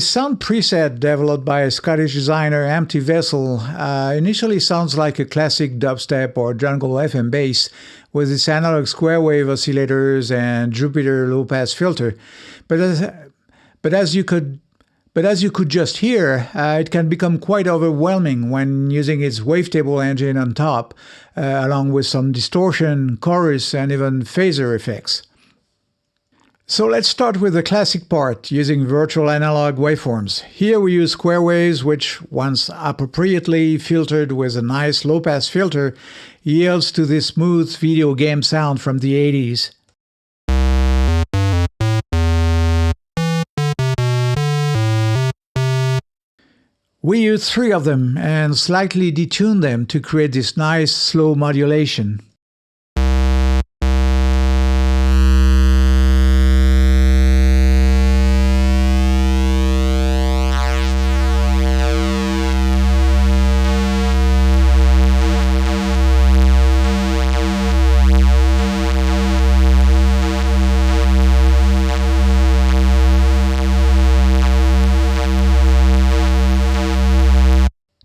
This sound preset developed by a Scottish designer, Empty Vessel, initially sounds like a classic dubstep or jungle FM bass with its analog square wave oscillators and Jupiter low-pass filter. But as you could just hear, it can become quite overwhelming when using its wavetable engine on top, along with some distortion, chorus, and even phaser effects. So let's start with the classic part, using virtual analog waveforms. Here we use square waves, which, once appropriately filtered with a nice low-pass filter, yields to this smooth video game sound from the 80s. We use 3 of them and slightly detune them to create this nice slow modulation.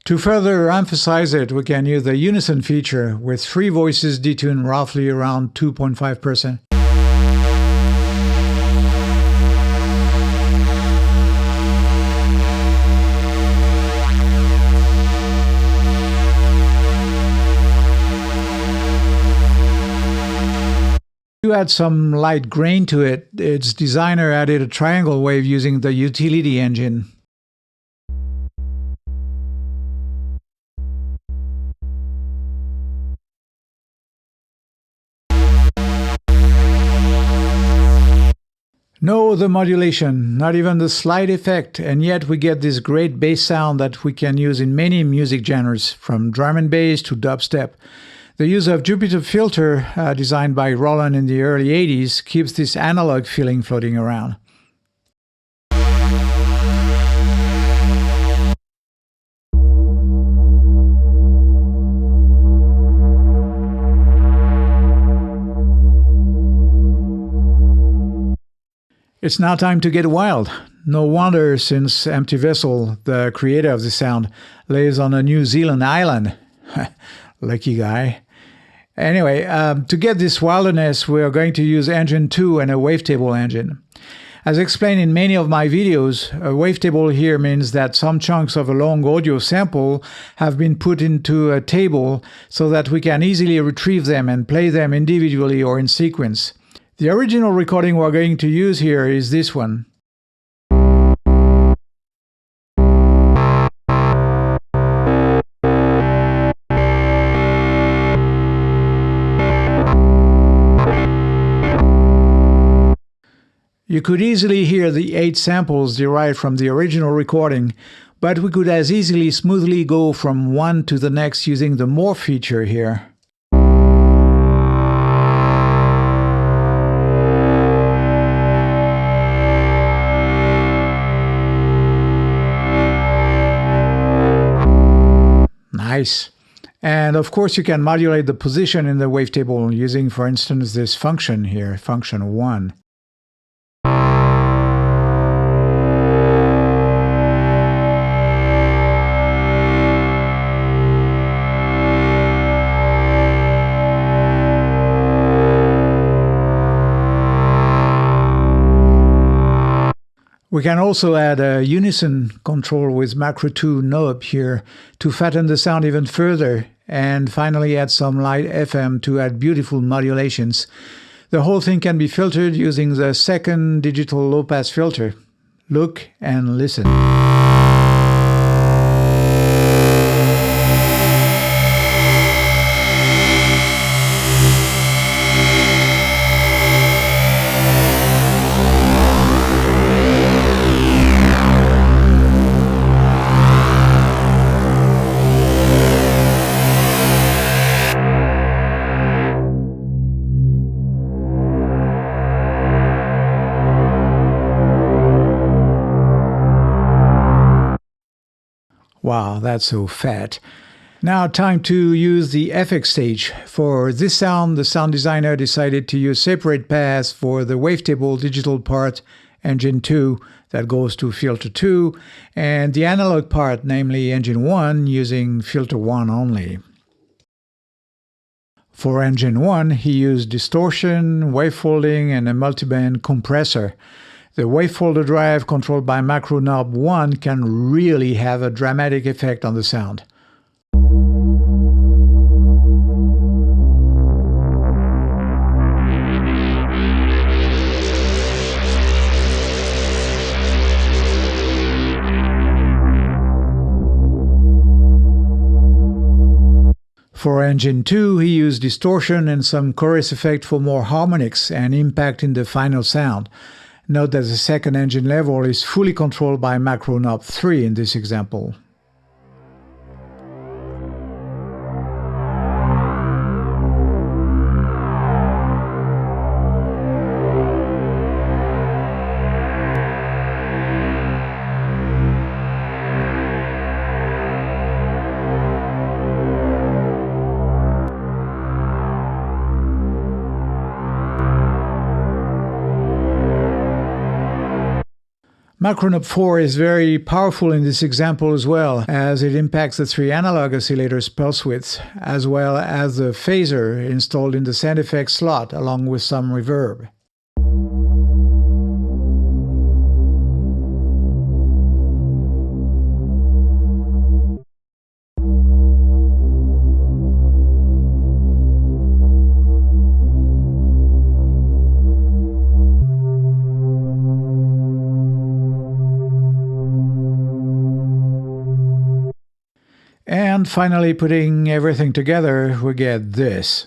To further emphasize it, we can use the Unison feature with 3 voices detuned roughly around 2.5%. To add some light grain to it, its designer added a triangle wave using the utility engine. No other modulation, not even the slight effect, and yet we get this great bass sound that we can use in many music genres, from drum and bass to dubstep. The use of Jupiter filter, designed by Roland in the early 80s, keeps this analog feeling floating around. It's now time to get wild. No wonder, since Empty Vessel, the creator of the sound, lives on a New Zealand island. Lucky guy. Anyway, to get this wilderness, we are going to use Engine 2 and a wavetable engine. As explained in many of my videos, a wavetable here means that some chunks of a long audio sample have been put into a table so that we can easily retrieve them and play them individually or in sequence. The original recording we're going to use here is this one. You could easily hear the 8 samples derived from the original recording, but we could as easily smoothly go from one to the next using the Morph feature here. Nice. And of course you can modulate the position in the wavetable using, for instance, this function here, function 1. We can also add a Unison control with Macro 2 knob here to fatten the sound even further, and finally add some light FM to add beautiful modulations. The whole thing can be filtered using the second digital low-pass filter. Look and listen. Wow, that's so fat. Now time to use the FX stage. For this sound, the sound designer decided to use separate paths for the wavetable digital part engine 2 that goes to filter 2, and the analog part, namely engine 1, using filter 1 only. For engine 1, he used distortion, wavefolding, and a multiband compressor. The wavefolder drive controlled by macro knob 1 can really have a dramatic effect on the sound. For engine 2, he used distortion and some chorus effect for more harmonics and impact in the final sound. Note that the second engine level is fully controlled by macro knob 3 in this example. Macro knob 4 is very powerful in this example as well, as it impacts the 3 analog oscillators' pulse width, as well as the phaser installed in the sound effects slot, along with some reverb. And finally, putting everything together, we get this.